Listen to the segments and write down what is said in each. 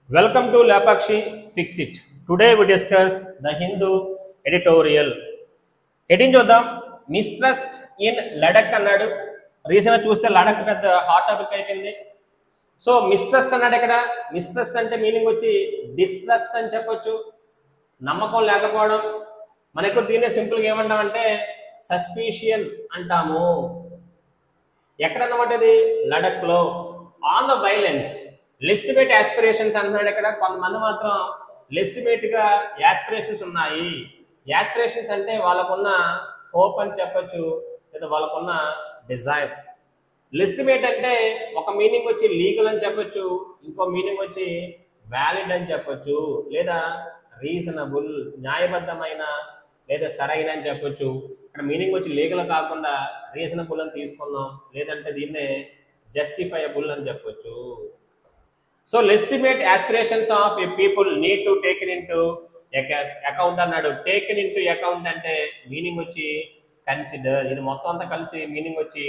Welcome to Lapakshi Fix It. Today we discuss the Hindu editorial. Heading చూద్దాం. Mistrust in Ladakh అన్నాడు. రీసెంట్గా చూస్తే లడక్ పెద్ద హాట్ టాపిక్ అయిపోయింది. సో మిస్ట్రస్ట్ అన్నాడు ఇక్కడ. మిస్ట్రస్ట్ అంటే మీనింగ్ వచ్చి డిస్ట్రస్ట్ అని చెప్పొచ్చు. నమ్మకం లేకపోవడం. మనకు దీన్ని సింపుల్గా ఏమంటామంటే సస్పిషియన్ అంటాము. ఎక్కడన్నమాట ఇది? లడక్ లో. On the violence legitimate aspirations అంటున్నాడు ఇక్కడ. కొంతమంది మాత్రం లెజిటిమేట్ గా యాస్పిరేషన్స్ ఉన్నాయి. యాస్పిరేషన్స్ అంటే వాళ్ళకున్న హోప్ అని చెప్పొచ్చు, లేదా వాళ్ళకున్న డిజైర్. లెజిటిమేట్ అంటే ఒక మీనింగ్ వచ్చి లీగల్ అని చెప్పొచ్చు, ఇంకో మీనింగ్ వచ్చి వ్యాలిడ్ అని చెప్పొచ్చు, లేదా రీజనబుల్ న్యాయబద్ధమైన లేదా సరైన అని చెప్పొచ్చు. ఇక్కడ మీనింగ్ వచ్చి లీగల్ కాకుండా రీజనబుల్ అని తీసుకుందాం, లేదంటే దీన్నే జస్టిఫైయబుల్ అని చెప్పొచ్చు. So legitimate aspirations of A people need to taken in to account అన్నాడు. టేకెన్ ఇన్ టు అకౌంట్ అంటే మీనింగ్ వచ్చి కన్సిడర్. ఇది మొత్తం అంతా కలిసి మీనింగ్ వచ్చి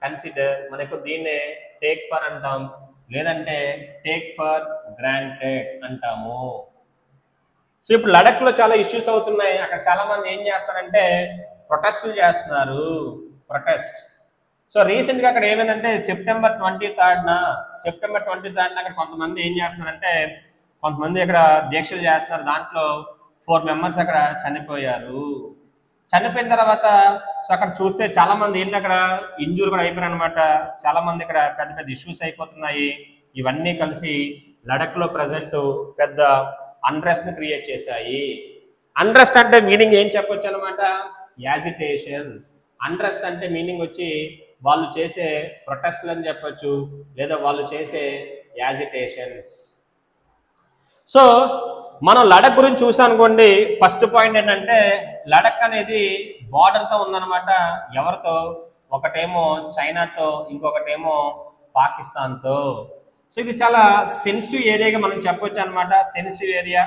కన్సిడర్. మనకు దీన్నే టేక్ ఫర్ అంటాం, లేదంటే టేక్ ఫర్ గ్రాంటెడ్ అంటాము. సో ఇప్పుడు లడక్ లో చాలా ఇష్యూస్ అవుతున్నాయి. అక్కడ చాలా మంది ఏం చేస్తారంటే ప్రొటెస్టులు చేస్తున్నారు. ప్రొటెస్ట్. సో రీసెంట్ గా అక్కడ ఏమైందంటే సెప్టెంబర్ 23 అక్కడ కొంతమంది ఏం చేస్తున్నారంటే కొంతమంది అక్కడ దీక్షలు చేస్తున్నారు. దాంట్లో 4 మెంబర్స్ అక్కడ చనిపోయారు. చనిపోయిన తర్వాత సో అక్కడ చూస్తే చాలా మంది ఏంటి అక్కడ ఇంజూర్ కూడా అయిపోయారు అనమాట. చాలా మంది ఇక్కడ పెద్ద పెద్ద ఇష్యూస్ అయిపోతున్నాయి. ఇవన్నీ కలిసి లడక్ లో ప్రజెంట్ పెద్ద అన్రెస్ట్ ని క్రియేట్ చేశాయి. అన్రెస్ట్ అంటే మీనింగ్ ఏం చెప్పొచ్చు అనమాట? యాజిటేషన్స్. అన్రెస్ట్ అంటే మీనింగ్ వచ్చి వాళ్ళు చేసే ప్రొటెస్ట్లు అని చెప్పొచ్చు, లేదా వాళ్ళు చేసే యాజిటేషన్స్. సో మనం లడక్ గురించి చూసాం అనుకోండి. ఫస్ట్ పాయింట్ ఏంటంటే లడక్ అనేది బార్డర్తో ఉందన్నమాట. ఎవరితో? ఒకటేమో చైనాతో, ఇంకొకటేమో పాకిస్తాన్తో. సో ఇది చాలా సెన్సిటివ్ ఏరియాగా మనం చెప్పొచ్చు అనమాట. సెన్సిటివ్ ఏరియా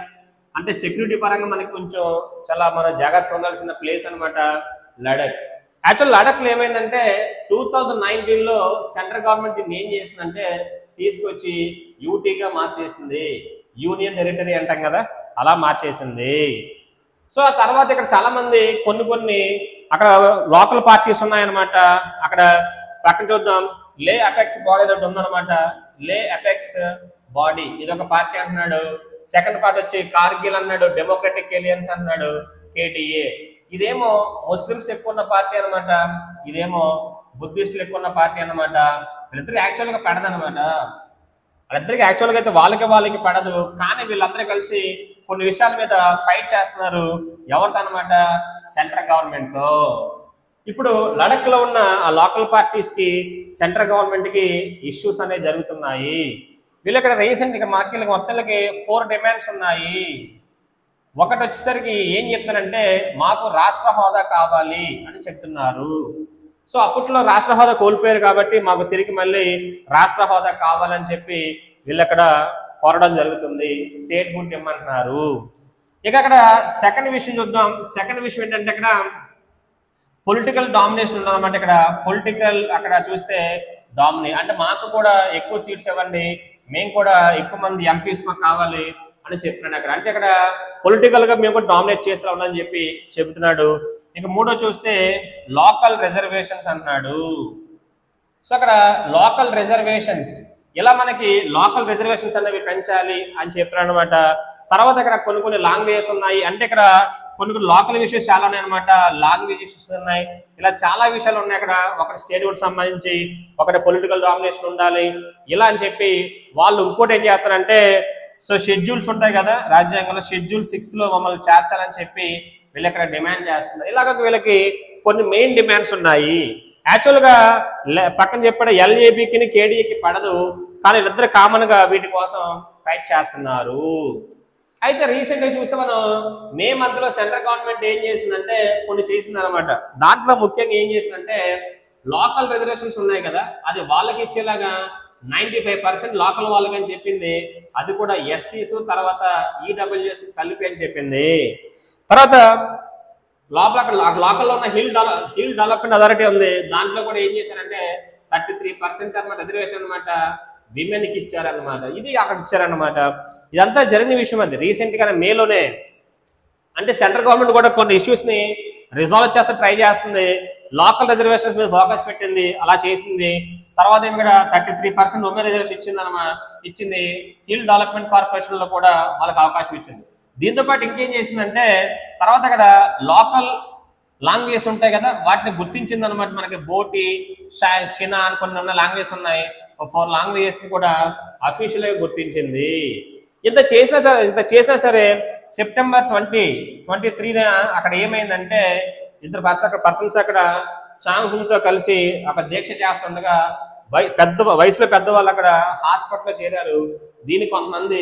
అంటే సెక్యూరిటీ పరంగా మనకి కొంచెం చాలా మనం జాగ్రత్త ఉండాల్సిన ప్లేస్ అనమాట లడక్. యాక్చువల్ లడక్లో ఏమైందంటే 2019లో సెంట్రల్ గవర్నమెంట్ దీన్ని ఏం చేసిందంటే తీసుకొచ్చి యూటీగా మార్చేసింది. యూనియన్ టెరిటరీ అంటాం కదా, అలా మార్చేసింది. సో ఆ తర్వాత ఇక్కడ చాలా మంది కొన్ని అక్కడ లోకల్ పార్టీస్ ఉన్నాయన్నమాట. అక్కడ పక్కన చూద్దాం, లే అపెక్స్ బాడీ ఒకటి ఉందన్నమాట. లే అపెక్స్ బాడీ ఇదొక పార్టీ అంటున్నాడు. సెకండ్ పార్టీ వచ్చి కార్గిల్ అన్నాడు. డెమోక్రటిక్ ఎలియన్స్ అన్నాడు, కేటీఏ. ఇదేమో ముస్లిమ్స్ ఎక్కువ ఉన్న పార్టీ అనమాట, ఇదేమో బుద్ధిస్టులు ఎక్కువ ఉన్న పార్టీ అనమాట. వీళ్ళిద్దరికి యాక్చువల్గా పడదనమాట. వాళ్ళిద్దరికి యాక్చువల్గా అయితే వాళ్ళకి పడదు, కానీ వీళ్ళందరూ కలిసి కొన్ని విషయాల మీద ఫైట్ చేస్తున్నారు. ఎవరితో అనమాట? సెంట్రల్ గవర్నమెంట్ తో. ఇప్పుడు లడక్ లో ఉన్న ఆ లోకల్ పార్టీస్ కి సెంట్రల్ గవర్నమెంట్ కి ఇష్యూస్ అనేవి జరుగుతున్నాయి. వీళ్ళు ఇక్కడ రీసెంట్ గా మార్కెట్ మొత్తాలకి 4 డిమాండ్స్ ఉన్నాయి. ఒకటి వచ్చేసరికి ఏం చెప్తారంటే మాకు రాష్ట్ర హోదా కావాలి అని చెప్తున్నారు. సో అప్పట్లో రాష్ట్ర హోదా కోల్పోయారు కాబట్టి మాకు తిరిగి మళ్ళీ రాష్ట్ర హోదా కావాలని చెప్పి వీళ్ళు అక్కడ కోరడం జరుగుతుంది. స్టేట్ హుడ్ ఇమ్మంటున్నారు. ఇక అక్కడ సెకండ్ విషయం చూద్దాం. సెకండ్ విషయం ఏంటంటే అక్కడ పొలిటికల్ డామినేషన్ ఉన్నదన్నమాట. ఇక్కడ పొలిటికల్ అక్కడ చూస్తే డామినేట్ అంటే మాకు కూడా ఎక్కువ సీట్స్ ఇవ్వండి, మేము కూడా ఎక్కువ మంది ఎంపీస్ మాకు కావాలి అని చెప్తున్నాడు అక్కడ. అంటే అక్కడ పొలిటికల్ గా మేము కూడా డామినేట్ చేసి రావాలని చెప్పి చెబుతున్నాడు. ఇక మూడో చూస్తే లోకల్ రిజర్వేషన్స్ అన్నాడు. సో అక్కడ లోకల్ రిజర్వేషన్స్ ఇలా మనకి లోకల్ రిజర్వేషన్స్ అనేవి పెంచాలి అని చెప్తున్నాడు అనమాట. తర్వాత ఇక్కడ కొన్ని లాంగ్వేజెస్ ఉన్నాయి. అంటే ఇక్కడ కొన్ని లోకల్ ఇష్యూస్ చాలా ఉన్నాయి అనమాట. లాంగ్వేజ్ ఇష్యూస్ ఉన్నాయి. ఇలా చాలా విషయాలు ఉన్నాయి అక్కడ. ఒకటి స్టేట్ కి సంబంధించి, ఒకటి పొలిటికల్ డామినేషన్ ఉండాలి ఇలా అని చెప్పి వాళ్ళు ఇంకోటి ఏం చేస్తారంటే సో షెడ్యూల్స్ ఉంటాయి కదా రాజ్యాంగంలో, షెడ్యూల్ 6 లో మమ్మల్ని చేర్చాలని చెప్పి వీళ్ళు ఇక్కడ డిమాండ్ చేస్తున్నారు. ఇలాగ వీళ్ళకి కొన్ని మెయిన్ డిమాండ్స్ ఉన్నాయి. యాక్చువల్ గా పక్కన చెప్పాడు ఎల్ఏబికి కేడీఏకి పడదు, కానీ వీళ్ళిద్దరు కామన్ గా వీటి కోసం ఫైట్ చేస్తున్నారు. అయితే రీసెంట్ గా చూస్తే మనం మే మంత్ లో సెంట్రల్ గవర్నమెంట్ ఏం చేసిందంటే కొన్ని చేసింది అనమాట. దాంట్లో ముఖ్యంగా ఏం చేసిందంటే లోకల్ రిజర్వేషన్స్ ఉన్నాయి కదా, అది వాళ్ళకి ఇచ్చేలాగా 95% లోకల్ వాళ్ళకి అని చెప్పింది. అది కూడా ఎస్టీస్ తర్వాత ఈడబ్ల్యూఎస్ కలిపి అని చెప్పింది. తర్వాత లోకల్లో ఉన్న హిల్ డెవలప్మెంట్ అథారిటీ ఉంది, దాంట్లో కూడా ఏం చేశారంటే 33% అనమాట రిజర్వేషన్ అనమాట విమెన్కి ఇచ్చారనమాట. ఇది అక్కడ ఇచ్చారనమాట. ఇదంతా జరిగిన విషయం. అది రీసెంట్ గా మేలోనే. అంటే సెంట్రల్ గవర్నమెంట్ కూడా కొన్ని ఇష్యూస్ ని రిజాల్వ్ చేస్తే ట్రై చేస్తుంది. లోకల్ రిజర్వేషన్స్ మీద ఫోకస్ పెట్టింది, అలా చేసింది. తర్వాత ఏమి ఇక్కడ 33% ఉమెన్ రిజర్వేషన్ ఇచ్చింది. హిల్ డెవలప్మెంట్ కార్పొరేషన్ లో కూడా వాళ్ళకి అవకాశం ఇచ్చింది. దీంతో పాటు ఇంకేం చేసిందంటే తర్వాత అక్కడ లోకల్ లాంగ్వేజ్ ఉంటాయి కదా, వాటిని గుర్తించింది అనమాట. మనకి బోటి, షినా అని కొన్ని ఉన్న లాంగ్వేజ్ ఉన్నాయి. 4 లాంగ్వేజెస్ ని కూడా అఫీషియల్ గా గుర్తించింది. ఇంత చేసినా సరే సెప్టెంబర్ 2023 అక్కడ ఏమైందంటే ఇద్దరు పర్సన్స్ అక్కడ చాంగ్ హుంగ్ తో కలిసి అక్కడ దీక్ష చేస్తుండగా వయసులో పెద్దవాళ్ళు అక్కడ హాస్పిటల్లో చేరారు. దీనికి కొంతమంది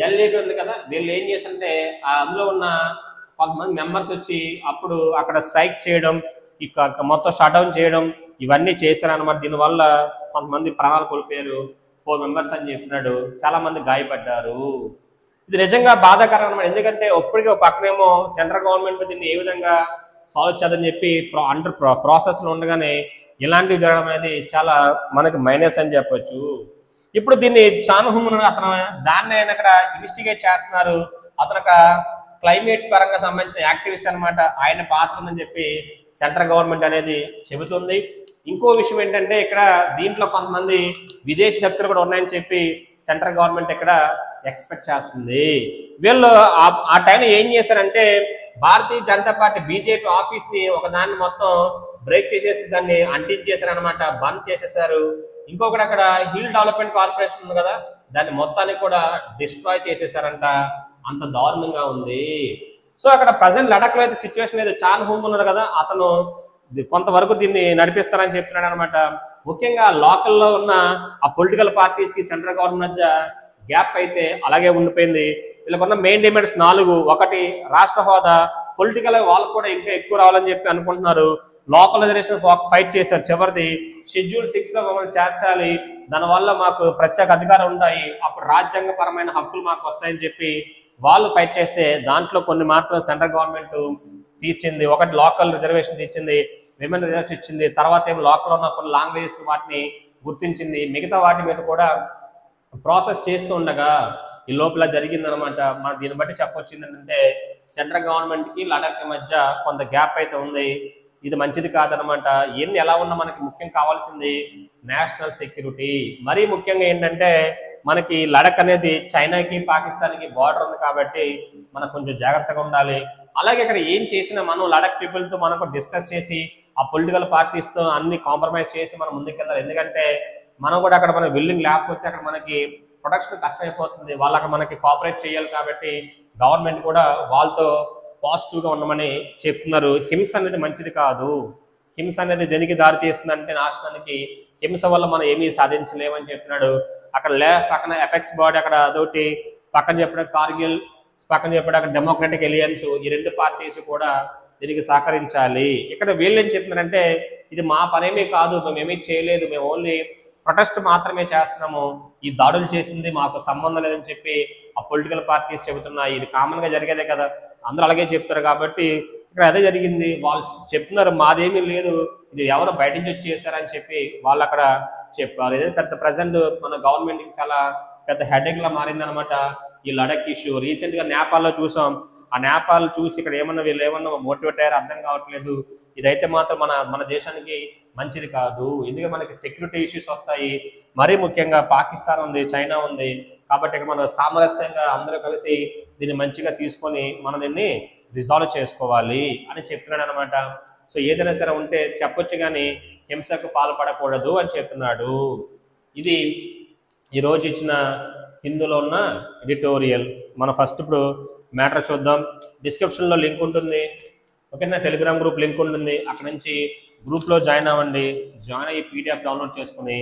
ఎల్ఏపీ ఉంది కదా, వీళ్ళు ఏం చేశారంటే అందులో ఉన్న కొంతమంది మెంబర్స్ వచ్చి అప్పుడు అక్కడ స్ట్రైక్ చేయడం, మొత్తం షట్ డౌన్ చేయడం, ఇవన్నీ చేశారు అనమాట. దీనివల్ల కొంతమంది ప్రాణాలు కోల్పోయారు. 4 మెంబర్స్ అని చెప్తున్నాడు. చాలా మంది గాయపడ్డారు. ఇది నిజంగా బాధాకరం అనమాట. ఎందుకంటే ఇప్పటికే ఒక పక్కనేమో సెంట్రల్ గవర్నమెంట్ దీన్ని ఏ విధంగా సాల్వ్ చేద్దని చెప్పి అండర్ ప్రాసెస్ లో ఉండగానే ఇలాంటివి జరగడం అనేది చాలా మనకి మైనస్ అని చెప్పొచ్చు. ఇప్పుడు దీన్ని చాన్ హుంగ్ అతను దాన్ని ఆయన అక్కడ ఇన్వెస్టిగేట్ చేస్తున్నారు. అతను ఒక క్లైమేట్ పరంగా సంబంధించిన యాక్టివిస్ట్ అనమాట. ఆయన పాత్ర ఉందని చెప్పి సెంట్రల్ గవర్నమెంట్ అనేది చెబుతుంది. ఇంకో విషయం ఏంటంటే ఇక్కడ దీంట్లో కొంతమంది విదేశీ శక్తులు కూడా ఉన్నాయని చెప్పి సెంట్రల్ గవర్నమెంట్ ఇక్కడ ఎక్స్పెక్ట్ చేస్తుంది. వీళ్ళు ఆ టైంలో ఏం చేశారంటే భారతీయ జనతా పార్టీ బీజేపీ ఆఫీస్ ని ఒకదాన్ని మొత్తం బ్రేక్ చేసేసి దాన్ని అంటించేశారు అనమాట, బంద్ చేసేసారు. ఇంకొకటి అక్కడ హిల్ డెవలప్మెంట్ కార్పొరేషన్ ఉంది కదా, దాన్ని మొత్తాన్ని కూడా డిస్ట్రాయ్ చేసేసారంట. అంత దారుణంగా ఉంది. సో అక్కడ ప్రజెంట్ లడాక్ లో అయితే సిచ్యువేషన్ లేదు. చాన్ హుంగ్ ఉన్నారు కదా, అతను కొంతవరకు దీన్ని నడిపిస్తారని చెప్తున్నాడు అనమాట. ముఖ్యంగా లోకల్లో ఉన్న ఆ పొలిటికల్ పార్టీస్ కి సెంట్రల్ గవర్నమెంట్ మధ్య గ్యాప్ అయితే అలాగే ఉండిపోయింది. వీళ్ళకున్న మెయిన్ డిమాండ్స్ 4. ఒకటి రాష్ట్ర హోదా. పొలిటికల్ వాళ్ళకు కూడా ఇంకా ఎక్కువ రావాలని చెప్పి అనుకుంటున్నారు. లోకల్ రిజర్వేషన్ ఫైట్ చేశారు. చివరిది షెడ్యూల్ 6 లో మమ్మల్ని చేర్చాలి, దానివల్ల మాకు ప్రత్యేక అధికారం ఉంటాయి, అప్పుడు రాజ్యాంగపరమైన హక్కులు మాకు వస్తాయని చెప్పి వాళ్ళు ఫైట్ చేస్తే దాంట్లో కొన్ని మాత్రం సెంట్రల్ గవర్నమెంట్ తీర్చింది. ఒకటి లోకల్ రిజర్వేషన్ తీర్చింది, విమెన్ రిజర్వేషన్ ఇచ్చింది. తర్వాత ఏమో లోకల్ ఉన్న కొన్ని లాంగ్వేజెస్ వాటిని గుర్తించింది. మిగతా వాటి మీద కూడా ప్రాసెస్ చేస్తూ ఉండగా ఈ లోపల జరిగిందనమాట. మనం దీన్ని బట్టి చెప్పొచ్చింది ఏంటంటే సెంట్రల్ గవర్నమెంట్ కి లడాక్ మధ్య కొంత గ్యాప్ అయితే ఉంది. ఇది మంచిది కాదనమాట. ఎన్ని ఎలా ఉన్నా మనకి ముఖ్యం కావాల్సింది నేషనల్ సెక్యూరిటీ. మరీ ముఖ్యంగా ఏంటంటే మనకి లడాక్ అనేది చైనాకి పాకిస్తాన్కి బార్డర్ ఉంది కాబట్టి మనం కొంచెం జాగ్రత్తగా ఉండాలి. అలాగే ఇక్కడ ఏం చేసినా మనం లడాక్ పీపుల్ తో మనకు డిస్కస్ చేసి ఆ పొలిటికల్ పార్టీస్ తో అన్ని కాంప్రమైజ్ చేసి మనం ముందుకెళ్ళాలి. ఎందుకంటే మనం కూడా అక్కడ మన బిల్డింగ్ లేకపోతే అక్కడ మనకి ప్రొడక్షన్ కష్టమైపోతుంది. వాళ్ళు అక్కడ మనకి కోఆపరేట్ చేయాలి కాబట్టి గవర్నమెంట్ కూడా వాళ్ళతో పాజిటివ్ గా ఉండమని చెప్తున్నారు. హింస అనేది మంచిది కాదు. హింస అనేది దేనికి దారి తీస్తుందంటే నాశనానికి. హింస వల్ల మనం ఏమీ సాధించలేమని చెప్తున్నాడు. అక్కడ పక్కన ఎపెక్స్ బాడీ అక్కడ అదొకటి, పక్కన చెప్పడం కార్గిల్, పక్కన చెప్పడం అక్కడ డెమోక్రటిక్ ఎలియన్స్, ఈ 2 పార్టీస్ కూడా దీనికి సహకరించాలి. ఇక్కడ వీళ్ళు ఏం చెప్తున్నారంటే ఇది మా పనేమీ కాదు, మేమేమీ చేయలేదు, మేము ఓన్లీ ప్రొటెస్ట్ మాత్రమే చేస్తున్నాము, ఈ దాడులు చేసింది మాకు సంబంధం లేదని చెప్పి ఆ పొలిటికల్ పార్టీస్ చెబుతున్నాయి. ఇది కామన్ గా జరిగేదే కదా, అందరూ అలాగే చెప్తారు కాబట్టి ఇక్కడ అదే జరిగింది. వాళ్ళు చెప్తున్నారు మాదేమీ లేదు, ఇది ఎవరు బయట నుంచి వచ్చి చేశారని చెప్పి వాళ్ళు అక్కడ చెప్పారు. ఇదే పెద్ద ప్రజెంట్ మన గవర్నమెంట్ కి చాలా పెద్ద హెడేక్ లా మారింది అనమాట ఈ లడాక్ ఇష్యూ. రీసెంట్ గా నేపాల్లో చూసాం. ఆ నేపాల్ చూసి ఇక్కడ ఏమన్నా వీళ్ళు ఏమన్నా మోటివేట్ అయ్యారు అర్థం కావట్లేదు. ఇదైతే మాత్రం మన దేశానికి మంచిది కాదు. ఎందుకంటే మనకి సెక్యూరిటీ ఇష్యూస్ వస్తాయి. మరీ ముఖ్యంగా పాకిస్తాన్ ఉంది, చైనా ఉంది కాబట్టి ఇక్కడ మనం సామరస్యంగా అందరూ కలిసి దీన్ని మంచిగా తీసుకొని మనం దీన్ని రిజాల్వ్ చేసుకోవాలి అని చెప్తున్నాడు అనమాట. సో ఏదైనా సరే ఉంటే చెప్పొచ్చు కానీ హింసకు పాల్పడకూడదు అని చెప్తున్నాడు. ఇది ఈరోజు ఇచ్చిన హిందూలో ఉన్న ఎడిటోరియల్. మనం ఫస్ట్ ఇప్పుడు మ్యాటర్ చూద్దాం. డిస్క్రిప్షన్లో లింక్ ఉంటుంది, ఓకేనా? టెలిగ్రామ్ గ్రూప్ లింక్ ఉంటుంది, అక్కడ నుంచి గ్రూప్లో జాయిన్ అవ్వండి. జాయిన్ అయ్యి పీడిఎఫ్ డౌన్లోడ్ చేసుకుని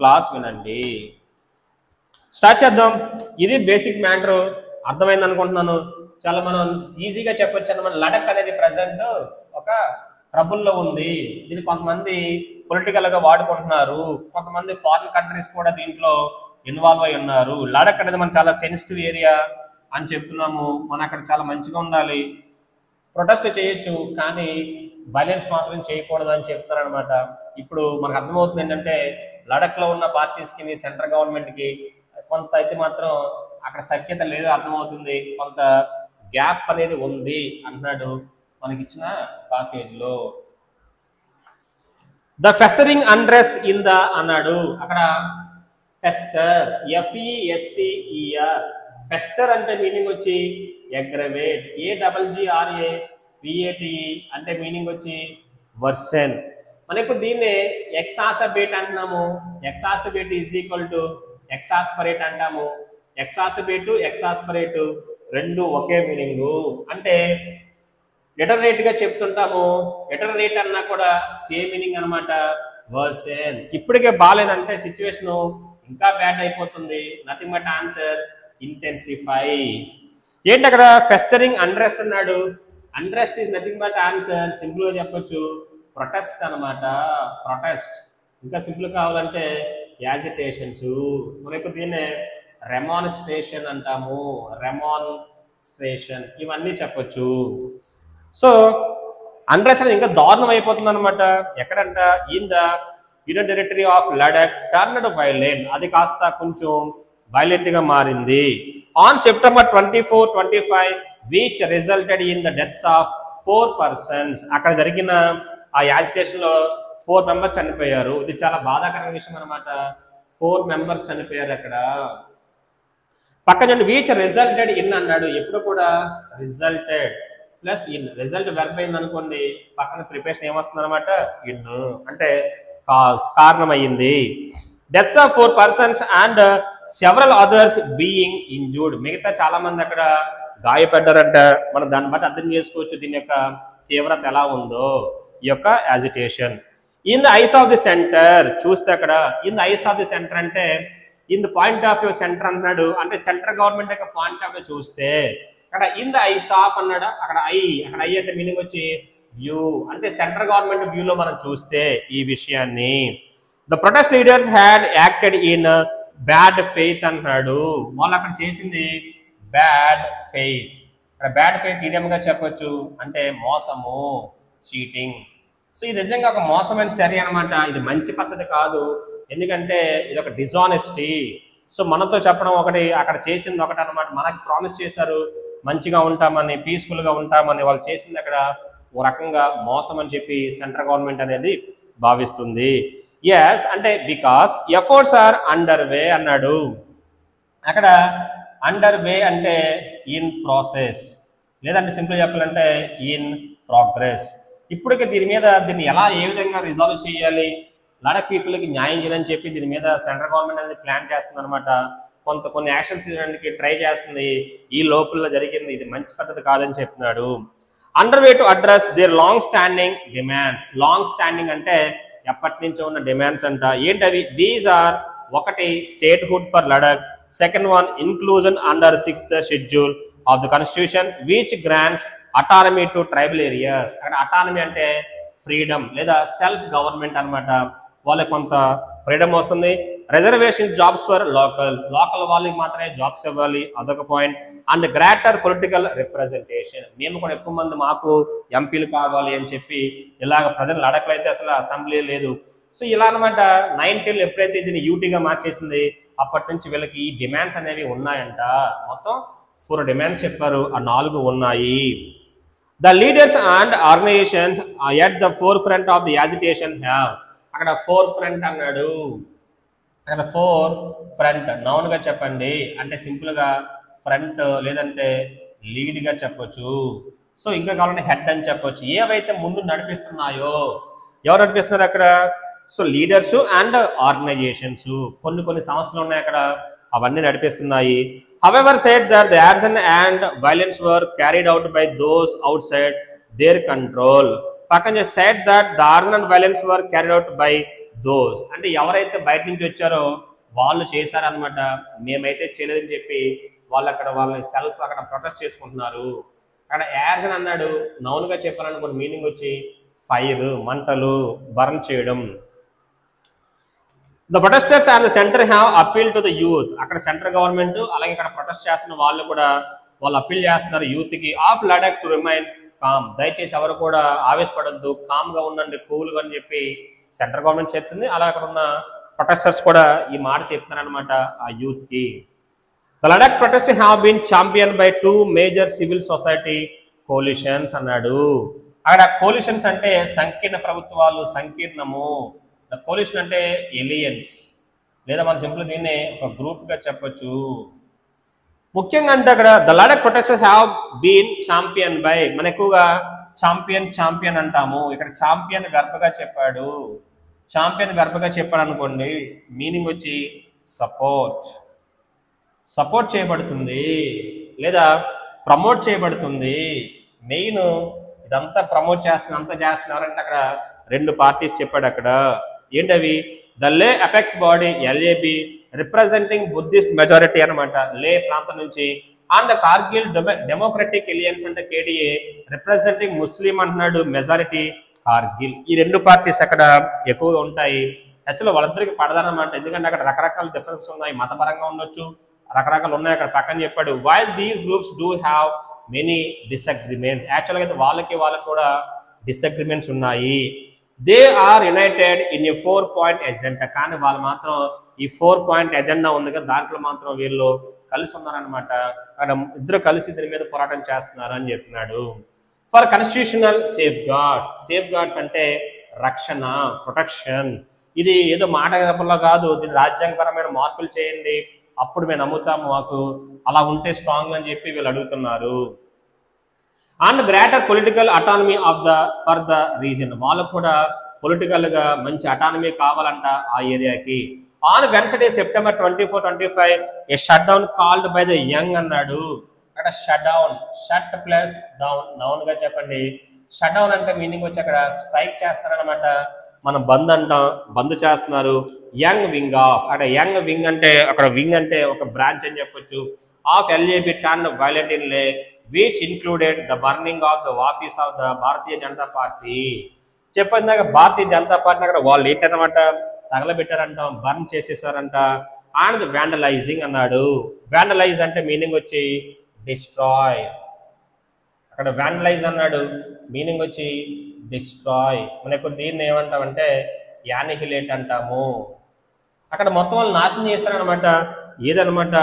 క్లాస్ వినండి. స్టార్ట్ చేద్దాం. ఇది బేసిక్ మ్యాటర్. అర్థమైంది అనుకుంటున్నాను. చాలా మనం ఈజీగా చెప్పొచ్చు అన్నమాట. లడాక్ అనేది ప్రజెంట్ ఒక ట్రబుల్లో ఉంది. దీన్ని కొంతమంది పొలిటికల్ గా వాడుకుంటున్నారు, కొంతమంది ఫారిన్ కంట్రీస్ కూడా దీంట్లో ఇన్వాల్వ్ అయి ఉన్నారు. లడాక్ అనేది మనం చాలా సెన్సిటివ్ ఏరియా అని చెప్తున్నాము. మనం అక్కడ చాలా మంచిగా ఉండాలి, ప్రొటెస్ట్ చేయొచ్చు కానీ వైలెన్స్ మాత్రం చేయకూడదు అని చెప్తున్నారు అనమాట. ఇప్పుడు మనకు అర్థమవుతుంది ఏంటంటే లడక్ లో ఉన్న పార్టీస్ కి సెంట్రల్ గవర్నమెంట్ కి కొంత అయితే మాత్రం అక్కడ సఖ్యత లేదు అర్థమవుతుంది, కొంత గ్యాప్ అనేది ఉంది అంటున్నాడు మనకి ఇచ్చిన పాసేజ్ లో. ద ఫెస్టరింగ్ అన్రెస్ట్ ఇన్ ద అన్నాడు, అక్కడ ఫెస్టర్ FESTER ఫెస్టర్ అంటే మీనింగ్ వచ్చి అగ్రవేట్, AGGRAVATE అంటే మీనింగ్ వచ్చి వర్సన్. మనకు దీన్నే ఎక్సాసబేట్ అంటున్నాము, ఎక్సాసబేట్ ఈజ్ ఈక్వల్ టు ఎక్సాస్పరేట్ అంటాము. ఎక్సాసబేటు ఎక్సాస్పరేటు రెండు ఒకే మీనింగు, అంటే ఎటర్నేట్ గా చెప్తుంటాము, ఎటర్నేట్ అన్నా కూడా సేమ్ మీనింగ్ అనమాట, వర్సన్. ఇప్పటికే బాగాలేదంటే సిచ్యువేషన్ ఇంకా బ్యాడ్ అయిపోతుంది, నథింగ్ బట్ ఆన్సర్ ఇంటెన్సిఫై. ఏంటి అక్కడ ఫెస్టరింగ్ అన్రెస్ట్ అన్నాడు, unrest is nothing but answer, simple గా చెప్పొచ్చు ప్రొటెస్ట్ అనమాట, ప్రొటెస్ట్. ఇంకా సింపుల్ కావాలంటే యాజిటేషన్స్, మనకు దీన్నే రెమాన్స్ట్రేషన్ అంటాము, రెమాన్స్ట్రేషన్ ఇవన్నీ చెప్పొచ్చు. సో అన్రెస్ట్ అనేది ఇంకా దారుణం అయిపోతుంది అనమాట, ఎక్కడంట in the union territory of Ladakh turned violent, అది కాస్త కొంచెం వైలెంట్ గా మారింది. On September 24, 25 which resulted in the deaths of 4 persons, అక్కడ జరిగిన ఆ యాజిటేషన్ లో 4 members చనిపోయారు. ఇది చాలా బాధాకరమైన విషయం అనమాట, 4 members చనిపోయారు అక్కడ. పక్కన వీచ్ రిజల్టెడ్ ఇన్ అన్నాడు, ఎప్పుడు కూడా resulted plus in, result verb అయింది అనుకోండి పక్కన ప్రిపరేషన్ ఏమొస్తుంది అనమాట ఇన్, అంటే కాజ్ కారణమయ్యింది. Deaths of 4 persons and several others being injured, మిగతా చాలా మంది అక్కడ గాయపడ్డారంట. మనం దాన్ని బట్టి అర్థం చేసుకోవచ్చు దీని యొక్క తీవ్రత ఎలా ఉందో ఈ యొక్క agitation. In the eyes of the centre చూస్తే అక్కడ in the eyes of the centre అంటే in the point of view centre అన్నాడు, అంటే సెంట్రల్ గవర్నమెంట్ యొక్క పాయింట్ ఆఫ్ వ్యూ చూస్తే అక్కడ ఇన్ ద ఐస్ ఆఫ్ అన్నాడు, అక్కడ ఐ అంటే మీనింగ్ వచ్చి వ్యూ, అంటే సెంట్రల్ గవర్నమెంట్ వ్యూ లో మనం చూస్తే ఈ విషయాన్ని. The protest leaders had acted in bad faith అంటున్నాడు, వాళ్ళు అక్కడ చేసింది బ్యాడ్ ఫెయిత్. అక్కడ బ్యాడ్ ఫెయిత్ ఈడియం గా చెప్పొచ్చు, అంటే మోసము, చీటింగ్. సో ఇది నిజంగా ఒక మోసమైన చర్య అనమాట, ఇది మంచి పద్ధతి కాదు, ఎందుకంటే ఇది ఒక డిజానెస్టీ. సో మనతో చెప్పడం ఒకటి, అక్కడ చేసింది ఒకటి అనమాట. మనకి ప్రామిస్ చేశారు మంచిగా ఉంటామని, పీస్ఫుల్ గా ఉంటామని, వాళ్ళు చేసింది అక్కడ ఓ రకంగా మోసం అని చెప్పి సెంట్రల్ గవర్నమెంట్ అనేది భావిస్తుంది. ఎస్ అంటే because efforts are under way అన్నాడు, అక్కడ అండర్ వే అంటే ఇన్ ప్రాసెస్, లేదంటే సింపుల్ చెప్పాలంటే ఇన్ ప్రోగ్రెస్. ఇప్పటికే దీన్ని ఎలా ఏ విధంగా రిజాల్వ్ చేయాలి, లడక్ పీపుల్ కి న్యాయం చేయాలని చెప్పి దీని మీద సెంట్రల్ గవర్నమెంట్ అనేది ప్లాన్ చేస్తుంది అనమాట. కొన్ని యాక్షన్స్ తీయడానికి ట్రై చేస్తుంది, ఈ లోపల జరిగింది ఇది మంచి పద్ధతి కాదని చెప్తున్నాడు. Under way to address their long standing demands, long standing అంటే ఎప్పటి నుంచో ఉన్న డిమాండ్స్ అంట. ఏంటవి? దీస్ ఆర్ ఒకటి statehood for Ladakh, second one inclusion under 6th schedule of the constitution which grants autonomy to tribal areas. అక్కడ autonomy అంటే freedom లేదా సెల్ఫ్ గవర్నమెంట్ అనమాట, వాళ్ళకి కొంత ఫ్రీడమ్ వస్తుంది. రిజర్వేషన్ జాబ్స్ ఫర్ లోకల్ వాళ్ళకి మాత్రమే జాబ్స్ ఇవ్వాలి, అదొక point. And greater political representation, మేము కూడా ఎక్కువ మంది మాకు ఎంపీలు కావాలి అని చెప్పి ఇలాగ ప్రజలు లడక్లో అయితే అసలు అసెంబ్లీ లేదు. సో ఇలా అనమాట 90s ఎప్పుడైతే దీన్ని యూటీగా మార్చేసింది అప్పటి నుంచి వీళ్ళకి ఈ డిమాండ్స్ అనేవి ఉన్నాయంట. మొత్తం 4 డిమాండ్స్ చెప్పారు, ఆ 4 ఉన్నాయి. The leaders and organisations at the forefront of the agitation have, అక్కడ ఫోర్ ఫ్రంట్ అన్నాడు, అక్కడ ఫోర్ ఫ్రంట్ నౌన్ గా చెప్పండి, అంటే సింపుల్ గా ఫ్రంట్ లేదంటే లీడ్ గా చెప్పొచ్చు. సో ఇంకా కావాలంటే హెడ్ అని చెప్పొచ్చు. ఏవైతే ముందు నడిపిస్తున్నాయో, ఎవరు నడిపిస్తున్నారు అక్కడ? సో లీడర్స్ అండ్ ఆర్గనైజేషన్స్, కొన్ని సంస్థలు ఉన్నాయి అక్కడ, అవన్నీ నడిపిస్తున్నాయి. However said that the arson and violence were carried out by those outside their control. పక్కన said that the arson and violence were carried out by those, అంటే ఎవరైతే బయట నుంచి వచ్చారో వాళ్ళు చేశారనమాట, మేమైతే చేయలేదని చెప్పి వాళ్ళు అక్కడ వాళ్ళని సెల్ఫ్ అక్కడ ప్రొటెస్ట్ చేసుకుంటున్నారు. అక్కడ యార్సన్ అన్నాడు, నౌన్ గా చెప్పాలనుకున్న మీనింగ్ వచ్చి ఫైర్, మంటలు, బర్న్ చేయడం. The protesters and the center have appealed to the youth. అక్కడ సెంట్రల్ గవర్నమెంట్ అలాగే ఇక్కడ ప్రొటెస్ట్ చేస్తున్న వాళ్ళు కూడా వాళ్ళు అప్పీల్ చేస్తున్నారు యూత్ కి, of Ladakh to remain calm, దయచేసి ఎవరు కూడా ఆవేశపడద్దు, కామ్ గా ఉండండి, కూల్ గా అని చెప్పి సెంట్రల్ గవర్నమెంట్ చెప్తుంది. అలా అక్కడ ఉన్న ప్రొటెస్టర్స్ కూడా ఈ మాట చెప్తున్నారనమాట ఆ యూత్ కి. The Ladakh protest have been champion by 2 major civil society coalitions అన్నాడు. అక్కడ కోలిషన్స్ అంటే సంకీర్ణ ప్రభుత్వాలు, సంకీర్ణము. ద కోలిషన్ అంటే ఎలియన్స్, లేదా మనం సింపుల్ దీన్ని ఒక గ్రూప్ గా చెప్పొచ్చు. ముఖ్యంగా అంటే అక్కడ the Ladakh protesters have been champion by, మన ఎక్కువగా ఛాంపియన్ అంటాము. ఇక్కడ ఛాంపియన్ గర్భగా చెప్పాడు. ఛాంపియన్ గర్భగా చెప్పాడు అనుకోండి, మీనింగ్ వచ్చి సపోర్ట్ చేయబడుతుంది లేదా ప్రమోట్ చేయబడుతుంది. మెయిన్ ఇదంతా ప్రమోట్ చేస్తున్నారు, అంతా చేస్తున్నారంటే అక్కడ 2 పార్టీస్ చెప్పాడు. అక్కడ ఏంటవి? The Leh apex body LAB representing Buddhist majority అనమాట, లే ప్రాంతం నుంచి. And the Kargil democratic alliance అంటే కేడిఏ రిప్రజెంటింగ్ ముస్లిం అంటున్నాడు, మెజారిటీ కార్గిల్. ఈ 2 పార్టీస్ అక్కడ ఎక్కువగా ఉంటాయి. యాక్చువల్గా వాళ్ళిద్దరికి పడదనమాట, ఎందుకంటే అక్కడ రకరకాల డిఫరెన్స్ ఉన్నాయి, మతపరంగా ఉండొచ్చు, రకరకాలు ఉన్నాయి. అక్కడ పక్కన చెప్పాడు while these groups do have many disagreement. యాక్చువల్గా అయితే వాళ్ళకి కూడా డిసగ్రిమెంట్స్ ఉన్నాయి. They are united in a 4-point agenda, కానీ వాళ్ళు మాత్రం ఈ 4-point ఎజెండా ఉంది కదా, దాంట్లో మాత్రం వీళ్ళు కలిసి ఉన్నారనమాట. అక్కడ ఇద్దరు కలిసి దీని మీద పోరాటం చేస్తున్నారు అని చెప్తున్నాడు. ఫర్ కాన్స్టిట్యూషనల్ సేఫ్ గార్డ్స్ అంటే రక్షణ, ప్రొటెక్షన్. ఇది ఏదో మాట గడపలో కాదు, దీని రాజ్యాంగపరమైన మార్పులు చేయండి, అప్పుడు మేము నమ్ముతాము, మాకు అలా ఉంటే స్ట్రాంగ్ అని చెప్పి వీళ్ళు అడుగుతున్నారు. And greater political autonomy for the reason, వాళ్ళకు కూడా పొలిటికల్ గా మంచి అటానమీ కావాలంట ఆ ఏరియాకి. On Wednesday September 24-25 A shut down called by the young అన్నాడు. అక్కడ shut down, shut plus down, down గా చెప్పండి. షట్ డౌన్ అంటే మీనింగ్ వచ్చి అక్కడ స్ట్రైక్ చేస్తారనమాట, మనం బంద్ అంటాం, బంద్ చేస్తున్నారు. యంగ్ వింగ్ ఆఫ్, అక్కడ యంగ్ వింగ్ అంటే అక్కడ వింగ్ అంటే ఒక బ్రాంచ్ అని చెప్పొచ్చు, of LAB turn violent in Leh which included the burning of the office of the Bharatiya Janata Party. చెప్పినాక భారతీయ జనతా పార్టీ అక్కడ వాళ్ళు ఏంటనమాట తగలబెట్టారంట, బర్న్ చేసేసారంట. అండ్ వ్యాండలైజింగ్ అన్నాడు. వ్యాండలైజ్ అంటే మీనింగ్ వచ్చి డిస్ట్రాయ్, అక్కడ వ్యాండలైజ్ అన్నాడు, మీనింగ్ వచ్చి డిస్ట్రాయ్. మనకు దీన్ని ఏమంటామంటే యానిహిలేట్ అంటాము. అక్కడ మొత్తం వాళ్ళు నాశనం చేస్తారనమాట. ఏదనమాట?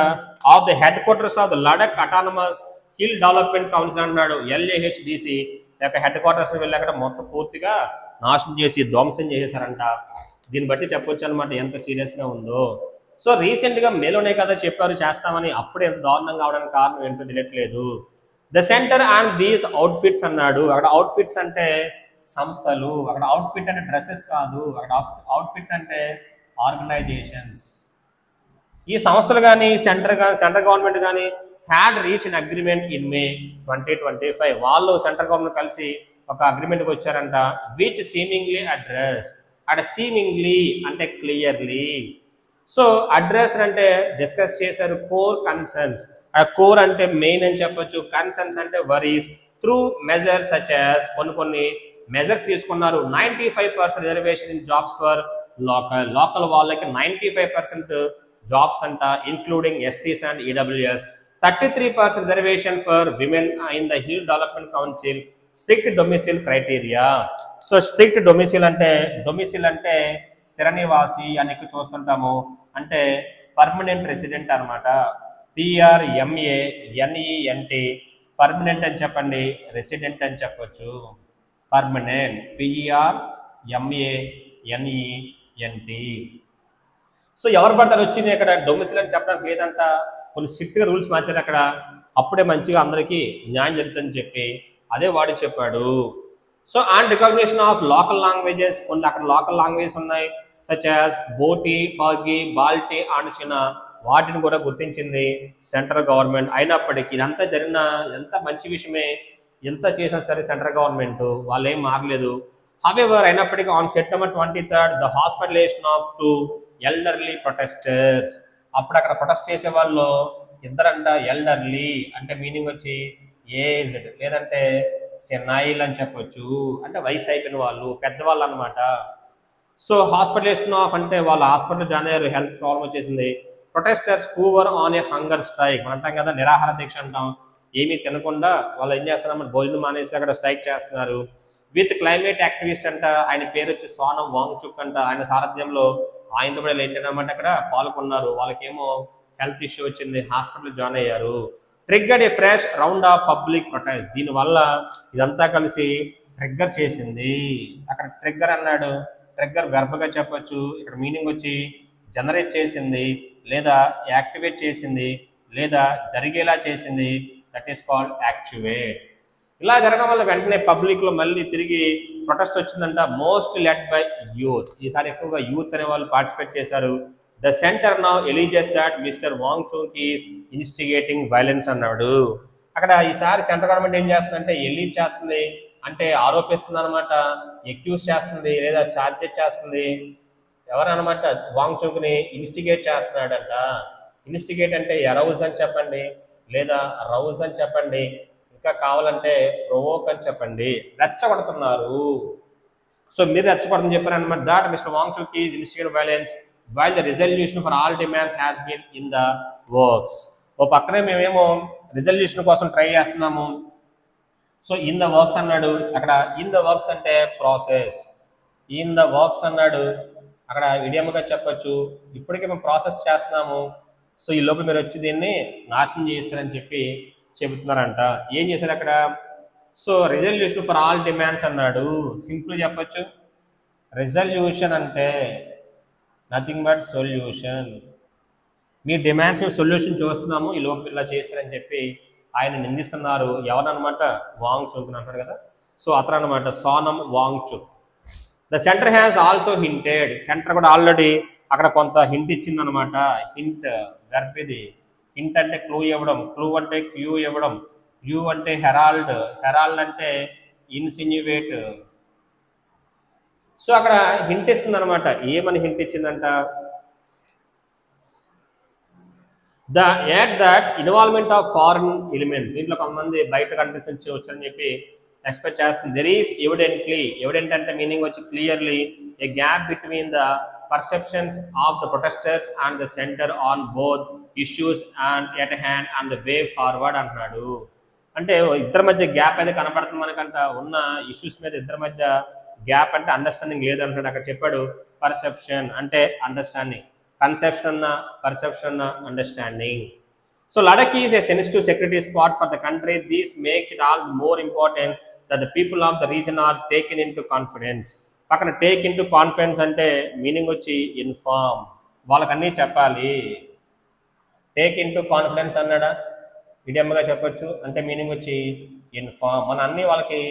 Of the headquarters of the Ladakh autonomous hill development council అన్నాడు, LAHDC యొక్క హెడ్ క్వార్టర్స్ వెళ్ళి అక్కడ మొత్తం పూర్తిగా నాశనం చేసి ధ్వంసం చేసేసారంట. దీన్ని బట్టి చెప్పొచ్చు అనమాట ఎంత సీరియస్ గా ఉందో. సో రీసెంట్ గా మేలోనే కదా చెప్పారు చేస్తామని, అప్పుడు ఎంత దారుణంగా అవడానికి కారణం ఏంటో తెలియట్లేదు. The centre and these outfits అన్నాడు. అక్కడ అవుట్ఫిట్స్ అంటే సంస్థలు, అక్కడ అవుట్ఫిట్ అంటే డ్రెస్సెస్ కాదు, అక్కడ అవుట్ఫిట్ అంటే ఆర్గనైజేషన్స్. ఈ సంస్థలు కానీ సెంట్రల్ గవర్నమెంట్ కానీ had reach an agreement in May 2025. వాళ్ళు సెంట్రల్ గవర్నమెంట్ కలిసి ఒక అగ్రిమెంట్కి వచ్చారంట. విచ్ సీమింగ్లీ అడ్రస్, అక్కడ సీమింగ్లీ అంటే క్లియర్లీ. సో అడ్రస్ అంటే డిస్కస్ చేశారు కోర్ కన్సర్న్స్. కోర్ అంటే మెయిన్ అని చెప్పొచ్చు, కన్సర్న్స్ అంటే worries. Through measures such as కొన్ని మెజర్స్ తీసుకున్నారు. 95% reservation in jobs for local వాళ్ళకి 95% జాబ్స్ అంట, including STs and EWS. 33% reservation for women in the hill development council. Strict domicile criteria. So strict domicile అంటే స్థిర నివాసి అని ఎక్కువ చూస్తుంటాము, అంటే పర్మనెంట్ రెసిడెంట్ అనమాట. PRMANENT పర్మనెంట్ అని చెప్పండి, రెసిడెంట్ అని చెప్పొచ్చు. Permanent PRMANENT. సో ఎవరు పడతారు వచ్చింది అక్కడ డొమిసిల్ అని చెప్పడానికి లేదంట, కొన్ని స్ట్రిక్ట్ గా రూల్స్ మార్చారు అక్కడ, అప్పుడే మంచిగా అందరికీ న్యాయం జరుగుతుందని చెప్పి అదే వాడు చెప్పాడు. So and recognition of local languages, కొన్ని అక్కడ లోకల్ లాంగ్వేజెస్ ఉన్నాయి, సచ్ యాజ్ బోటి, పాగి, బాల్టీ, ఆండ్షిన, వాటిని కూడా గుర్తించింది సెంట్రల్ గవర్నమెంట్. అయినప్పటికీ ఇదంతా జరిగిన ఎంత మంచి విషయమే, ఎంత చేసినా సరే సెంట్రల్ గవర్నమెంట్ వాళ్ళు ఏం మారలేదు. హవెవర్ అయినప్పటికీ on September 23rd the hospitalisation of 2 elderly protesters. అప్పుడు అక్కడ ప్రొటెస్ట్ చేసే వాళ్ళు ఇద్దరంట. ఎల్డర్లీ అంటే మీనింగ్ వచ్చి ఏజ్డ్ లేదంటే సెనైల్ అని చెప్పొచ్చు, అంటే వయసు అయిపోయిన వాళ్ళు, పెద్దవాళ్ళు అనమాట. సో హాస్పిటలైజేషన్ ఆఫ్ అంటే వాళ్ళు హాస్పిటల్ జాయిన్ అయ్యారు, హెల్త్ ప్రాబ్లం వచ్చేసింది. Protesters who were on a hunger strike, మనం అంటాం కదా నిరాహార దీక్ష అంటాం, ఏమీ తినకుండా వాళ్ళు ఏం చేస్తున్నారు, భోజనం మానేసి అక్కడ స్ట్రైక్ చేస్తున్నారు. విత్ క్లైమేట్ యాక్టివిస్ట్ అంట, ఆయన పేరు వచ్చి సోనం వాంగ్చుక్ అంట, ఆయన సారథ్యంలో ఆయనతో కూడా ఏంటన్నమాట అక్కడ పాల్గొన్నారు. వాళ్ళకేమో హెల్త్ ఇష్యూ వచ్చింది, హాస్పిటల్ జాయిన్ అయ్యారు. Triggered A fresh round of public protest. దీనివల్ల ఇదంతా కలిసి ట్రిగ్గర్ చేసింది. అక్కడ ట్రిగ్గర్ అన్నాడు, ట్రిగ్గర్ వెర్బ్గా చెప్పొచ్చు. ఇక్కడ మీనింగ్ వచ్చి జనరేట్ చేసింది, లేదా యాక్టివేట్ చేసింది, లేదా జరిగేలా చేసింది. That is called actuate. ఇలా జరగడం వల్ల వెంటనే పబ్లిక్ లో మళ్ళీ తిరిగి ప్రొటెస్ట్ వచ్చిందంట. Most led by youth. ఈసారి ఎక్కువగా యూత్ అనే వాళ్ళు పార్టిసిపేట్ చేశారు. The centre now alleges that mister Wangchuk is instigating violence అన్నాడు. అక్కడ ఈసారి సెంట్రల్ గవర్నమెంట్ ఏం చేస్తుందంటే ఎలీజ్ చేస్తుంది, అంటే ఆరోపిస్తుంది అనమాట, ఎక్యూజ్ చేస్తుంది లేదా ఛార్జెస్ చేస్తుంది. ఎవరనమాట? వాంగ్ చుంగ్ ని ఇన్స్టిగేట్ చేస్తున్నాడంట. ఇన్స్టిగేట్ అంటే ఎరౌజ్ అని చెప్పండి, లేదా రౌజ్ అని చెప్పండి, ఇంకా కావాలంటే ప్రొవోక్ అని చెప్పండి. రెచ్చగొడుతున్నారు. సో మీరు రెచ్చగొడతని చెప్పారు అనమాట. That mister Wangchuk is instigating violence while the resolution for all demands has been in the works. ఓ పక్కనే మేమేమో రిజల్యూషన్ కోసం ట్రై చేస్తున్నాము. సో ఇన్ ద వర్క్స్ అన్నాడు. అక్కడ ఇన్ ద వర్క్స్ అంటే ప్రాసెస్. ఇన్ ద వర్క్స్ అన్నాడు, అక్కడ ఇడియమ్గా చెప్పొచ్చు. ఇప్పటికే మేము ప్రాసెస్ చేస్తున్నాము. సో ఈ లోపల మీరు వచ్చి దీన్ని నాశనం చేస్తారని చెప్పి చెబుతున్నారంట. ఏం చేశారు అక్కడ? So resolution for all demands అన్నాడు. సింపుల్ చెప్పొచ్చు, రిజల్యూషన్ అంటే nothing but solution. Me demands solution చూస్తున్నాము, ఈ లోపల ఇలా చేశారని చెప్పి ఆయన నిందిస్తున్నారు. ఎవరనమాట? వాంగ్ చుంగ్ అంటారు కదా. సో అతను అనమాట Sonam Wangchuk. The centre has also hinted. Centre కూడా ఆల్రెడీ అక్కడ కొంత హింట్ ఇచ్చింది అనమాట. హింట్ వెర్బ్ ఇది. హింట్ అంటే క్లూ ఇవ్వడం, క్లూ అంటే క్యూ ఇవ్వడం, క్యూ అంటే హెరాల్డ్, హెరాల్డ్ అంటే ఇన్సిన్యువేట్. సో అక్కడ హింట్ ఇస్తుంది అనమాట. ఏమని హింట్ ఇచ్చిందంట? The at that involvement of foreign element. దీంట్లో కొంతమంది బయట కంట్రీస్ నుంచి వచ్చని చెప్పి ఎక్స్పెక్ట్ చేస్తుంది. There is evidently. ఎవిడెంట్ అంటే మీనింగ్ వచ్చి clearly A gap between the perceptions of the protesters and the center on both issues and at hand and the way forward అంటున్నాడు. అంటే ఇద్దరి మధ్య గ్యాప్ అయితే కనబడుతుంది మనకంట. ఉన్న ఇష్యూస్ మీద ఇద్దరి మధ్య గ్యాప్ అంటే అండర్స్టాండింగ్ లేదు అంటున్నాడు. అక్కడ చెప్పాడు పర్సెప్షన్ అంటే అండర్స్టాండింగ్, కన్సెప్షన్ అన్న పర్సెప్షన్ అన్న understanding. So Ladakh is a sensitive security spot for the country. This makes it all more important that the people of the region are taken into confidence. పక్కన take into confidence అంటే meaning వచ్చి inform, వాళ్ళకి అన్నీ చెప్పాలి. Take into confidence అన్నాడా? ఇడియమ్గా చెప్పొచ్చు. అంటే meaning వచ్చి ఇన్ఫార్మ్. మన అన్నీ వాళ్ళకి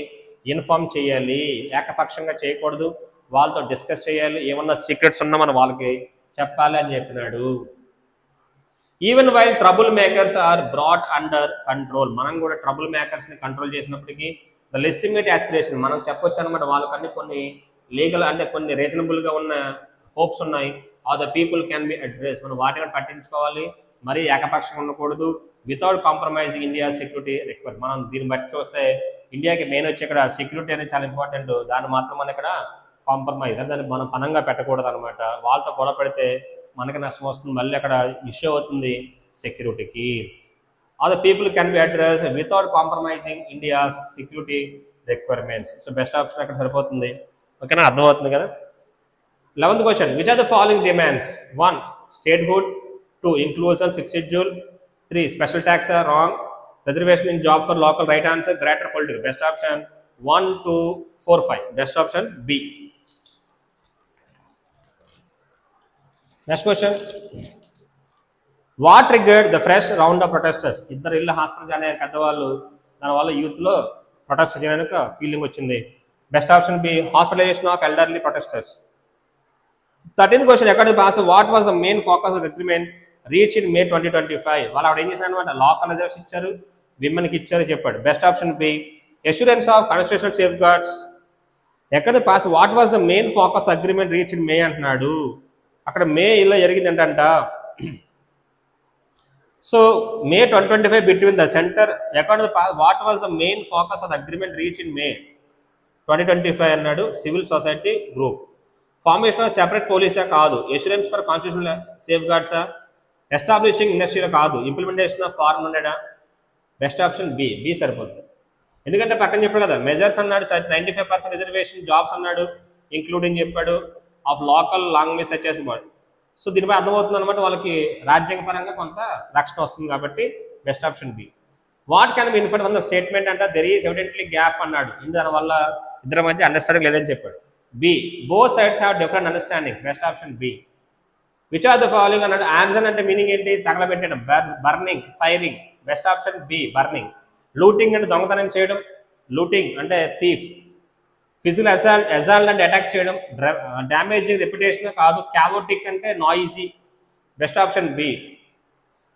ఇన్ఫార్మ్ చేయాలి, ఏకపక్షంగా చేయకూడదు, వాళ్ళతో డిస్కస్ చేయాలి, ఏమన్నా సీక్రెట్స్ ఉన్నా మనం వాళ్ళకి చెప్పాలి అని చెప్పినాడు. Even while trouble makers are brought under control. మనం కూడా ట్రబుల్ మేకర్స్ని కంట్రోల్ చేసినప్పటికీ ద లెజిటిమేట్ యాస్పిరేషన్ మనం చెప్పొచ్చు అనమాట. వాళ్ళకన్నీ కొన్ని లీగల్ అంటే కొన్ని రీజనబుల్గా ఉన్న హోప్స్ ఉన్నాయి. Are the people can be address. మనం వాటిని పట్టించుకోవాలి, మరీ ఏకపక్షంగా ఉండకూడదు. Without compromising India security required. మనం దీన్ని బట్టి వస్తే ఇండియాకి మెయిన్ వచ్చి ఇక్కడ సెక్యూరిటీ అనేది చాలా ఇంపార్టెంట్. దాన్ని మాత్రం మనం ఇక్కడ కాంప్రమైజ్ అంటే దాన్ని మనం పనంగా పెట్టకూడదు అనమాట. వాళ్ళతో గొడవ పెడితే మనకి నష్టం వస్తుంది, మళ్ళీ అక్కడ ఇష్యూ అవుతుంది సెక్యూరిటీకి. Are the people can be address without compromising India's security requirements. So best option అక్కడ సరిపోతుంది. ఓకేనా? అర్థమవుతుంది కదా. 11th question, which are the following demands? 1 statehood, 2 inclusion 6th schedule, 3 special tax or wrong, reservation in job for local, right answer greater political. Best option 1, 2, 4, 5. Best option B. Next question, what triggered the fresh round of protesters? ఇద్దరు ఇల్లు hospital అనే పెద్దవాళ్ళు, దానివల్ల యూత్లో protest చేయడానికి feeling వచ్చింది. Best option B, hospitalisation of elderly protesters. 13th question, according to answer what was the main focus of agreement reach in May 2025? వాళ్ళు ఆవిడ ఏం చేశారు అనమాట, లోకల్ రిజర్వేషన్ ఇచ్చారు, విమెన్కి ఇచ్చారు చెప్పాడు. Best option B, assurance of constitutional safeguards. ఎక్కడ pass what was the main focus agreement reach in May అంటున్నాడు. అక్కడ మే ఇలా జరిగింది ఏంటంట. So May 2025 between the centre according to what was the main focus of the agreement reach in May 2025 అన్నాడు. Civil society group. Formation of separate పోలీసా? కాదు. Assurance for constitutional safe గార్డ్సా? Establishing ఇండస్ట్రీలో? కాదు. Implementation of farm హండ్రెడా? Best option B. B సరిపోతుంది. ఎందుకంటే పక్కన చెప్పాడు కదా మెజర్స్ అన్నాడు, 95% రిజర్వేషన్, జాబ్స్ అన్నాడు ఇంక్లూడింగ్ చెప్పాడు, ఆఫ్ లోకల్ లాంగ్వేజ్ సచెస్ వర్డ్. సో దీనిపై అర్థమవుతుంది అనమాట, వాళ్ళకి రాజ్యాంగపరంగా కొంత రక్షణ వస్తుంది కాబట్టి best option B. What can be inferred from the statement అంటే దెర్ ఈస్ ఎవిడెంట్లీ గ్యాప్ అన్నాడు, దానివల్ల ఇద్దరి మధ్య అండర్స్టాండింగ్ లేదని చెప్పాడు. B both sides have different understandings, best option B. Which are the following అన్నాడు, యాన్సన్ అంటే మీనింగ్ ఏంటి, తగలబెట్టడం, burning, firing, best option B burning. Looting అంటే దొంగతనం చేయడం, లూటింగ్ అంటే థీఫ్. ఫిజికల్ అసాల్ట్ అంటే అటాక్ చేయడం, డ్యామేజింగ్ రెప్యుటేషన్ కాదు. క్యావోటిక్ అంటే noisy, best option B.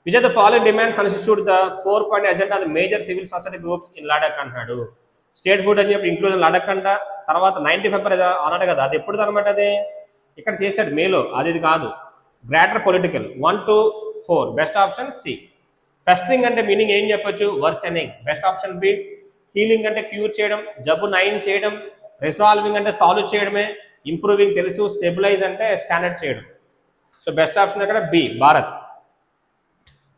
Which are the following demand constitute the 4-point agenda of the major civil society groups in Ladakh అంటున్నాడు. State hood అని చెప్పి ఇంక్లూజన్ లడాక్ అంట, తర్వాత 95% అన్నాడు కదా, అది ఎప్పుడు అనమాట, అది ఇక్కడ చేశాడు మేలో, అది కాదు. Greater political 1 to 4, best option C. Festering అంటే మీనింగ్ ఏం చెప్పొచ్చు, worsening, best option B. Healing అంటే క్యూర్ చేయడం, జబ్బు నయం చేయడం. రిసాల్వింగ్ అంటే సాల్వ్ చేయడమే. ఇంప్రూవింగ్ తెలుసు. స్టెబిలైజ్ అంటే స్టాండర్డ్ చేయడం. సో బెస్ట్ ఆప్షన్ ఇక్కడ B Bharat.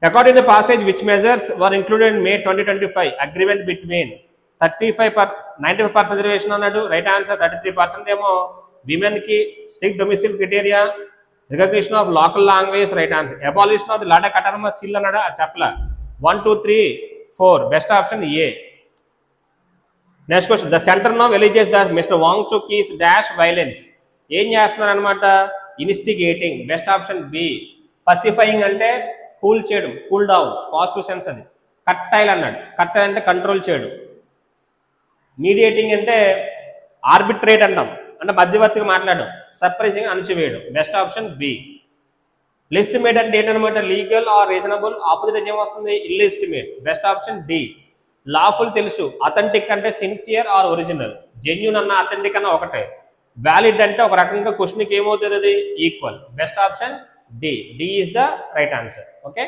According to the passage which measures were included in May 2025 agreement between 95% reservation అన్నాడు, రైట్ ఆన్సర్. 33% ఏమో విమెన్ కి strict domicile criteria, recognition of local language, right answer. Abolition of the Ladakh autonomous hill అన్నాడు, అది చెప్పలా. 1, 2, 3, 4, best option A. Next question, the centre now alleges the mister Wangchuk is dash violence. ఏం చేస్తున్నారు అనమాట, instigating, best option B. పసిఫైయింగ్ అంటే cool చేయడం, cool down, positive sense అది. కట్టైల్ అన్నాడు, కట్టైల్ అంటే కంట్రోల్ చేయడం. మీడియేటింగ్ అంటే ఆర్బిట్రేట్ అంటాం, అంటే మధ్యవర్తిగా మాట్లాడడం. సర్ప్రైజింగ్ అణచివేయడం, బెస్ట్ ఆప్షన్ బి. లిస్టిమేట్ అంటే ఏంటనమాట, లీగల్ ఆర్ రీజనబుల్, ఆపోజిట్ ఏం వస్తుంది, illegitimate, best option D. Lawful తెలుసు, అథెంటిక్ అంటే సిన్సియర్ ఆర్ ఒరిజినల్, జెన్యూన్ అన్న అథెంటిక్ అన్న ఒకటే. వ్యాలిడ్ అంటే ఒక రకంగా క్వశ్చన్కి ఏమవుతుంది, అది equal, best option D. D is the right answer. Okay.